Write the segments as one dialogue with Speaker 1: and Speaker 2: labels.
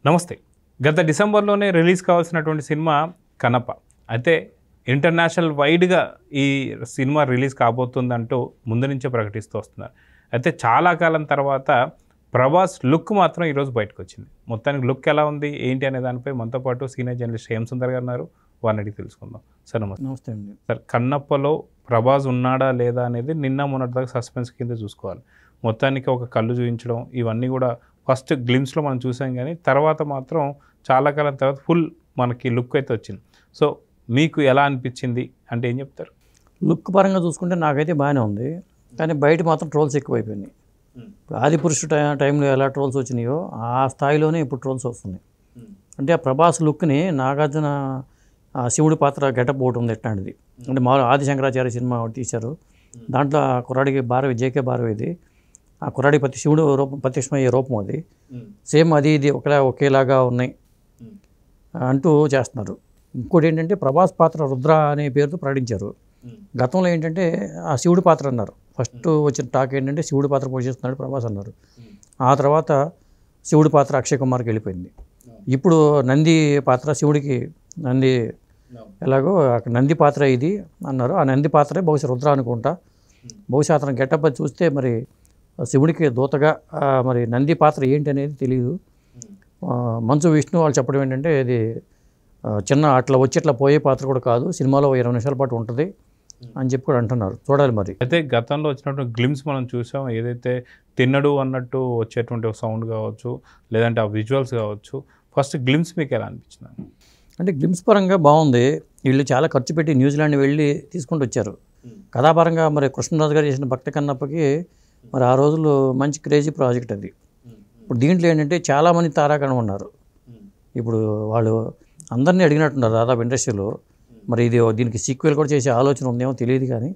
Speaker 1: నమస్తే. గత డిసెంబర్లోనే రిలీజ్ కావాల్సినటువంటి సినిమా కన్నప్ప. అయితే ఇంటర్నేషనల్ వైడ్గా ఈ సినిమా రిలీజ్ కాబోతుందంటూ ముందు నుంచే ప్రకటిస్తూ వస్తున్నారు. అయితే చాలా కాలం తర్వాత ప్రభాస్ లుక్ మాత్రం ఈరోజు బయటకు వచ్చింది. మొత్తానికి లుక్ ఎలా ఉంది ఏంటి అనే దానిపై మనతో పాటు సీనియర్ జర్నలిస్ట్ హేమ్ సుందర్ గారు ఉన్నారు. వారిని అడిగి తెలుసుకుందాం. సార్ నమస్తే.
Speaker 2: నమస్తే అండి.
Speaker 1: సార్, కన్నప్పలో ప్రభాస్ ఉన్నాడా లేదా అనేది నిన్న మొన్నటిదాకా సస్పెన్స్ కింద చూసుకోవాలి. మొత్తానికి ఒక కళ్ళు చూపించడం ఇవన్నీ కూడా ఫస్ట్ గ్లిమ్స్లో మనం చూసాం, కానీ తర్వాత మాత్రం చాలా కాలం తర్వాత ఫుల్ మనకి లుక్ అయితే వచ్చింది. సో మీకు ఎలా అనిపించింది అంటే ఏం చెప్తారు?
Speaker 2: లుక్ పరంగా చూసుకుంటే నాకైతే బాగానే ఉంది, కానీ బయట మాత్రం ట్రోల్స్ ఎక్కువైపోయినాయి. ఇప్పుడు ఆదిపురుషు టైంలో ఎలా ట్రోల్స్ వచ్చినాయో ఆ స్థాయిలోనే ఇప్పుడు ట్రోల్స్ వస్తున్నాయి. అంటే ఆ ప్రభాస్ లుక్ని నాగార్జున శివుడి పాత్ర గెటప్ ఒకటి ఉంది ఎట్లాంటిది. అంటే మామూలు ఆది శంకరాచార్య సినిమా ఒకటి తీశారు, దాంట్లో ఆ కుర్రాడికి భారవి జేకే భారవిది ఆ కుర్రాడి శివుడు రూపం ప్రత్యక్షమయ్యే రూపం అది సేమ్ అది ఇది ఒకేలాగా ఉన్నాయి అంటూ చేస్తున్నారు. ఇంకోటి ఏంటంటే ప్రభాస్ పాత్ర రుద్ర అనే పేరుతో ప్రకటించారు. గతంలో ఏంటంటే ఆ శివుడి పాత్ర అన్నారు. ఫస్ట్ వచ్చిన టాక్ ఏంటంటే శివుడి పాత్ర పోషిస్తున్నాడు ప్రభాస్ అన్నారు. ఆ తర్వాత శివుడి పాత్ర అక్షయ్ కుమార్కి వెళ్ళిపోయింది. ఇప్పుడు నంది పాత్ర శివుడికి నంది ఎలాగో అక్కడ నంది పాత్ర ఇది అన్నారు. ఆ నంది పాత్రే బహుశా రుద్ర అనుకుంటా. బహుశా అతను గెటప్ చూస్తే మరి శివుడికి దూతగా మరి నంది పాత్ర ఏంటి అనేది తెలియదు. మంచు విష్ణు వాళ్ళు చెప్పడం ఏంటంటే ఇది చిన్న అట్లా వచ్చి ఇట్లా పోయే పాత్ర కూడా కాదు, సినిమాలో 20 నిమిషాల పాటు ఉంటుంది అని చెప్పి కూడా అంటున్నారు. చూడాలి మరి.
Speaker 1: అయితే గతంలో వచ్చినటువంటి గ్లిమ్స్ మనం చూసాం, ఏదైతే తిన్నడు అన్నట్టు వచ్చేటువంటి ఒక సౌండ్ కావచ్చు, లేదంటే ఆ విజువల్స్ కావచ్చు. ఫస్ట్ గ్లిమ్స్ మీకు ఎలా అనిపించింది?
Speaker 2: అంటే గ్లిమ్స్ పరంగా బాగుంది. వీళ్ళు చాలా ఖర్చు పెట్టి న్యూజిలాండ్ వెళ్ళి తీసుకుంటూ వచ్చారు. కథాపరంగా మరి కృష్ణరాజు గారు చేసిన భక్త కన్నప్పకి మరి ఆ రోజుల్లో మంచి క్రేజీ ప్రాజెక్ట్ అది. ఇప్పుడు దీంట్లో ఏంటంటే చాలామంది తారాగణం ఉన్నారు. ఇప్పుడు వాళ్ళు అందరినీ అడిగినట్టున్నారు దాదాపు ఇండస్ట్రీలో. మరి ఇది దీనికి సీక్వెల్ కూడా చేసే ఆలోచన ఉందేమో తెలియదు, కానీ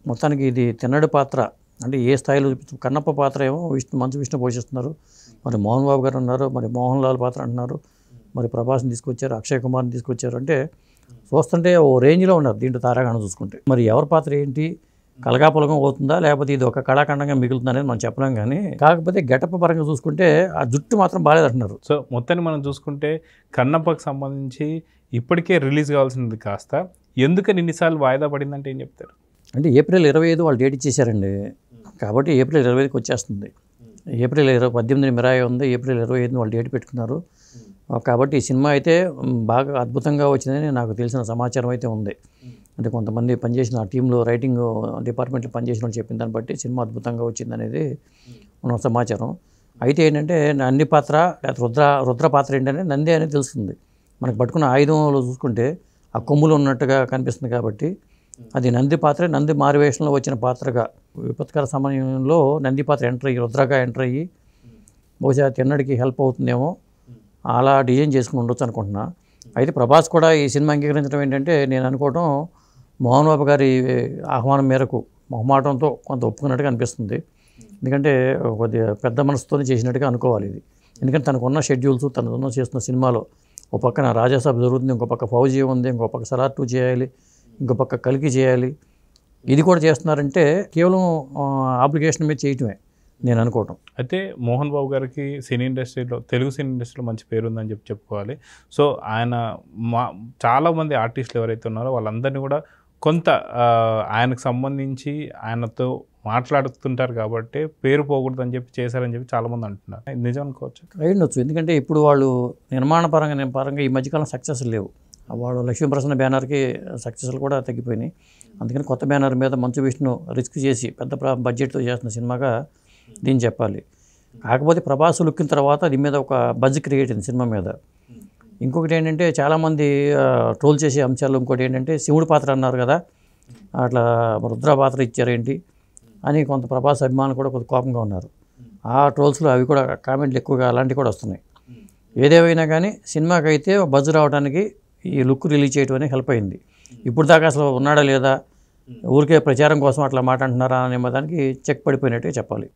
Speaker 2: మొత్తానికి ఇది తిన్నడి పాత్ర అంటే ఏ స్థాయిలో కన్నప్ప పాత్ర ఏమో మంచు విష్ణు పోషిస్తున్నారు. మరి మోహన్ బాబు గారు ఉన్నారు, మరి మోహన్ లాల్ పాత్ర అంటున్నారు, మరి ప్రభాస్ని తీసుకొచ్చారు, అక్షయ్ కుమార్ని తీసుకొచ్చారు. అంటే చూస్తుంటే ఓ రేంజ్లో ఉన్నారు దీంట్లో తారాగణం చూసుకుంటే. మరి ఎవరి పాత్ర ఏంటి, కలగాపులగం అవుతుందా లేకపోతే ఇది ఒక కళాఖండంగా మిగులుతుందా అనేది మనం చెప్పలేం, కానీ కాకపోతే గెటప్ పరంగా చూసుకుంటే ఆ జుట్టు మాత్రం బాగాలేదంటున్నారు.
Speaker 1: సో మొత్తాన్ని మనం చూసుకుంటే కన్నప్పకు సంబంధించి ఇప్పటికే రిలీజ్ కావాల్సింది కాస్త ఎందుకని ఇన్నిసార్లు వాయిదా పడిందంటే ఏం చెప్తారు?
Speaker 2: అంటే ఏప్రిల్ 25 వాళ్ళు డేట్ ఇచ్చేసారండి, కాబట్టి ఏప్రిల్ 25కి వచ్చేస్తుంది. ఏప్రిల్ 18 మిరాయి ఉంది, ఏప్రిల్ 25 వాళ్ళు డేట్ పెట్టుకున్నారు. కాబట్టి ఈ సినిమా అయితే బాగా అద్భుతంగా వచ్చిందని నాకు తెలిసిన సమాచారం అయితే ఉంది. అంటే కొంతమంది పనిచేసిన ఆ టీంలో రైటింగ్ డిపార్ట్మెంట్లో పనిచేసిన వాళ్ళు చెప్పిన దాన్ని బట్టి సినిమా అద్భుతంగా వచ్చిందనేది మన సమాచారం. అయితే ఏంటంటే నంది పాత్ర లేకపోతే రుద్ర పాత్ర ఏంటంటే నంది అనేది తెలుస్తుంది. మనకు పట్టుకున్న ఆయుధంలో చూసుకుంటే ఆ కొమ్ములు ఉన్నట్టుగా కనిపిస్తుంది, కాబట్టి అది నంది పాత్ర. నంది మారువేషంలో వచ్చిన పాత్రగా విపత్కర సమయంలో నంది పాత్ర ఎంటర్ అయ్యి రుద్రగా ఎంటర్ అయ్యి బహుశా తిన్నడికి హెల్ప్ అవుతుందేమో అలా డిజైన్ చేసుకుని ఉండొచ్చు అనుకుంటున్నా. అయితే ప్రభాస్ కూడా ఈ సినిమా అంగీకరించడం ఏంటంటే నేను అనుకోవడం మోహన్ బాబు గారి ఆహ్వానం మేరకు మొహమాటంతో కొంత ఒప్పుకున్నట్టుగా అనిపిస్తుంది. ఎందుకంటే కొద్దిగా పెద్ద మనసుతో చేసినట్టుగా అనుకోవాలి ఇది. ఎందుకంటే తనకున్న షెడ్యూల్స్ తనకున్న చేస్తున్న సినిమాలో ఒక పక్కన రాజాసాబ్ జరుగుతుంది, ఇంకో పక్క ఫౌజీ ఉంది, ఇంకో పక్క సలార్ 2 చేయాలి, ఇంకో పక్క కల్కి చేయాలి. ఇది కూడా చేస్తున్నారంటే కేవలం అప్లికేషన్ మీద చేయటమే నేను అనుకోవటం.
Speaker 1: అయితే మోహన్ బాబు గారికి సినీ ఇండస్ట్రీలో, తెలుగు సినీ ఇండస్ట్రీలో మంచి పేరు ఉందని చెప్పుకోవాలి. సో ఆయన చాలామంది ఆర్టిస్టులు ఎవరైతే ఉన్నారో వాళ్ళందరినీ కూడా కొంత ఆయనకు సంబంధించి ఆయనతో మాట్లాడుతుంటారు, కాబట్టి పేరు పోకూడదని చెప్పి చేశారని చెప్పి చాలామంది అంటున్నారు. నిజం అనుకోవచ్చు?
Speaker 2: అయ్యుండొచ్చు. ఎందుకంటే ఇప్పుడు వాళ్ళు నిర్మాణ పరంగా ఈ మధ్యకాలం సక్సెస్ లేవు. వాళ్ళు లక్ష్మీప్రసన్న బ్యానర్కి సక్సెస్లు కూడా తగ్గిపోయినాయి. అందుకని కొత్త బ్యానర్ మీద మంచు విష్ణు రిస్క్ చేసి పెద్ద బడ్జెట్తో చేస్తున్న సినిమాగా దీన్ని చెప్పాలి. కాకపోతే ప్రభాస్ లుక్కిన తర్వాత దీని మీద ఒక బజ్ క్రియేట్ అయింది సినిమా మీద. ఇంకొకటి ఏంటంటే చాలామంది ట్రోల్ చేసే అంశాలు ఇంకోటి ఏంటంటే శివుడి పాత్ర అన్నారు కదా, అట్లా రుద్ర పాత్ర ఇచ్చారేంటి అని కొంత ప్రభాస్ అభిమానులు కూడా కొంత కోపంగా ఉన్నారు. ఆ ట్రోల్స్లో అవి కూడా కామెంట్లు ఎక్కువగా అలాంటివి కూడా వస్తున్నాయి. ఏదేమైనా కానీ సినిమాకి అయితే బజ్ రావడానికి ఈ లుక్ రిలీజ్ చేయడం అనేది హెల్ప్ అయింది. ఇప్పుడు దాకా అసలు ఉన్నాడా లేదా, ఊరికే ప్రచారం కోసం అట్లా మాట అంటున్నారా అనే దానికి చెక్ పడిపోయినట్టుగా చెప్పాలి.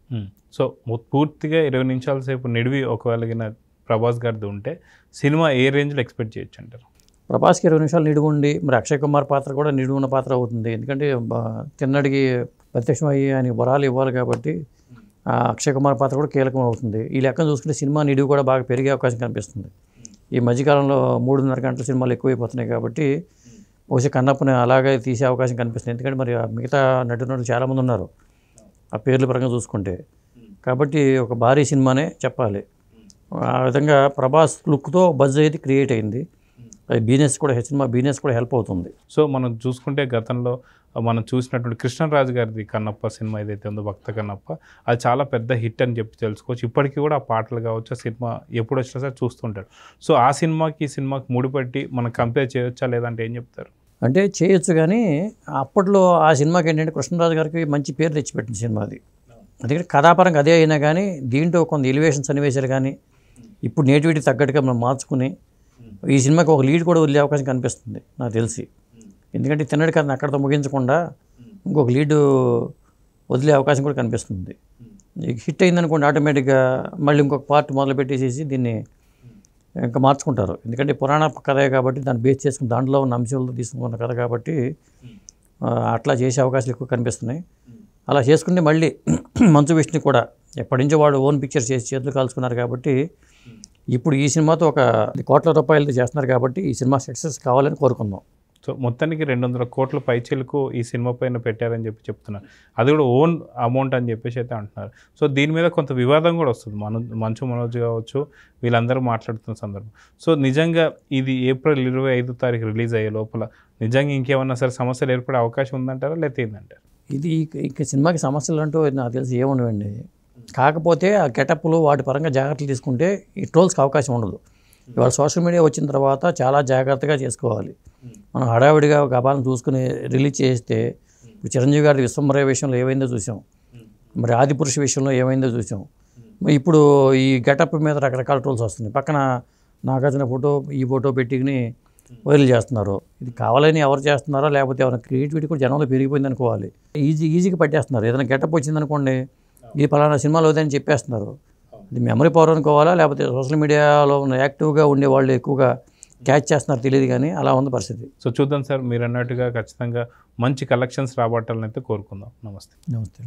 Speaker 1: సో పూర్తిగా 20 నిమిషాల సేపు నిడివి ఒకవేళ ప్రభాస్ గారిది ఉంటే సినిమా ఏ రేంజ్లో ఎక్స్పెక్ట్ చేయొచ్చు అంటారు?
Speaker 2: ప్రభాస్కి 20 నిమిషాలు నిడివి ఉండి మరి అక్షయ్ కుమార్ పాత్ర కూడా నిడివి ఉన్న పాత్ర అవుతుంది. ఎందుకంటే తిన్నడికి ప్రత్యక్షమయ్యి ఆయనకి వరాలు ఇవ్వాలి, కాబట్టి అక్షయ్ కుమార్ పాత్ర కూడా కీలకం అవుతుంది. ఈ లెక్కను చూసుకుంటే సినిమా నిడివి కూడా బాగా పెరిగే అవకాశం కనిపిస్తుంది. ఈ మధ్యకాలంలో 3.5 గంటల సినిమాలు ఎక్కువైపోతున్నాయి కాబట్టి బహుశా కన్నప్పని అలాగే తీసే అవకాశం కనిపిస్తుంది. ఎందుకంటే మరి మిగతా నటులు చాలామంది ఉన్నారు ఆ పేర్ల పరంగా చూసుకుంటే. కాబట్టి ఒక భారీ సినిమానే చెప్పాలి. ఆ విధంగా ప్రభాస్ లుక్తో బజ్ అయితే క్రియేట్ అయింది. అది బిజినెస్ కూడా సినిమా బిజినెస్ కూడా హెల్ప్ అవుతుంది.
Speaker 1: సో మనం చూసుకుంటే గతంలో మనం చూసినటువంటి కృష్ణరాజు గారిది కన్నప్ప సినిమా ఏదైతే ఉందో భక్త కన్నప్ప, అది చాలా పెద్ద హిట్ అని చెప్పి తెలుసుకోవచ్చు. ఇప్పటికీ కూడా ఆ పాటలు కావచ్చు, ఆ సినిమా ఎప్పుడు వచ్చినా సరే చూస్తుంటారు. సో ఆ సినిమాకి ఈ సినిమాకి ముడిపెట్టి మనం కంపేర్ చేయొచ్చా లేదంటే ఏం చెప్తారు?
Speaker 2: అంటే చేయొచ్చు, కానీ అప్పట్లో ఆ సినిమాకి ఏంటంటే కృష్ణరాజు గారికి మంచి పేరు తెచ్చిపెట్టిన సినిమా అది. అందుకని కథాపరంగా అదే అయినా కానీ దీంట్లో కొంత ఎలివేషన్ సన్నివేశాలు కానీ ఇప్పుడు నేటివిటీ తగ్గట్టుగా మనం మార్చుకుని ఈ సినిమాకి ఒక లీడ్ కూడా వదిలే అవకాశం కనిపిస్తుంది నాకు తెలిసి. ఎందుకంటే తిన్నడి కథను అక్కడితో ముగించకుండా ఇంకొక లీడు వదిలే అవకాశం కూడా కనిపిస్తుంది. హిట్ అయిందనుకోండి ఆటోమేటిక్గా మళ్ళీ ఇంకొక పార్ట్ మొదలు పెట్టేసేసి దీన్ని ఇంకా మార్చుకుంటారు. ఎందుకంటే పురాణ కథే కాబట్టి దాన్ని బేస్ చేసుకుని దాంట్లో ఉన్న అంశాలతో తీసుకున్న కథ కాబట్టి అట్లా చేసే అవకాశాలు ఎక్కువ కనిపిస్తున్నాయి. అలా చేసుకుంటే మళ్ళీ మంచు విష్ణు కూడా ఎప్పటి నుంచో వాడు ఓన్ పిక్చర్ చేసి చేతులు కాల్చుకున్నారు కాబట్టి ఇప్పుడు ఈ సినిమాతో ఒక కోట్ల రూపాయలతో చేస్తున్నారు కాబట్టి ఈ సినిమా సక్సెస్ కావాలని కోరుకుందాం.
Speaker 1: సో మొత్తానికి 200 కోట్ల పైచీలకు ఈ సినిమా పైన పెట్టారని చెప్పి చెప్తున్నారు. అది కూడా ఓన్ అమౌంట్ అని చెప్పేసి అయితే అంటున్నారు. సో దీని మీద కొంత వివాదం కూడా వస్తుంది. మంచు మనోజ్ కావచ్చు వీళ్ళందరూ మాట్లాడుతున్న సందర్భం. సో నిజంగా ఇది ఏప్రిల్ 25 తారీఖు రిలీజ్ అయ్యే లోపల నిజంగా ఇంకేమన్నా సరే సమస్యలు ఏర్పడే అవకాశం ఉందంటారా లేకపోతే ఏంటంటారు?
Speaker 2: ఇది ఇక సినిమాకి సమస్యలు అంటూ నాకు తెలిసి ఏముండవండి. కాకపోతే ఆ గెటప్లు వాటి పరంగా జాగ్రత్తలు తీసుకుంటే ఈ ట్రోల్స్కి అవకాశం ఉండదు. ఇవాళ సోషల్ మీడియా వచ్చిన తర్వాత చాలా జాగ్రత్తగా చేసుకోవాలి. మనం హడావిడిగా గబాలను చూసుకుని రిలీజ్ చేస్తే ఇప్పుడు చిరంజీవి గారి విశ్వంబర విషయంలో ఏమైందో చూసాం, మరి ఆదిపురుష విషయంలో ఏమైందో చూసాం. మరి ఇప్పుడు ఈ గెటప్ మీద రకరకాల ట్రోల్స్ వస్తున్నాయి. పక్కన నాగార్జున ఫోటో ఈ ఫోటో పెట్టుకుని వైరల్ చేస్తున్నారు. ఇది కావాలని ఎవరు చేస్తున్నారో లేకపోతే ఎవరైనా క్రియేటివిటీ కూడా జనంలో పెరిగిపోయింది అనుకోవాలి. ఈజీగా పట్టేస్తున్నారు. ఏదైనా గెటప్ వచ్చిందనుకోండి ఇది పలానా సినిమాలో అవుతుందని చెప్పేస్తున్నారు. ఇది మెమరీ పవర్ అనుకోవాలా లేకపోతే సోషల్ మీడియాలో ఉన్న యాక్టివ్గా ఉండే వాళ్ళు ఎక్కువగా క్యాచ్ చేస్తున్నారు తెలియదు, కానీ అలా ఉంది పరిస్థితి.
Speaker 1: సో చూద్దాం సార్, మీరు అన్నట్టుగా ఖచ్చితంగా మంచి కలెక్షన్స్ రాబట్టాలని అయితే కోరుకుందాం. నమస్తే.
Speaker 2: నమస్తే.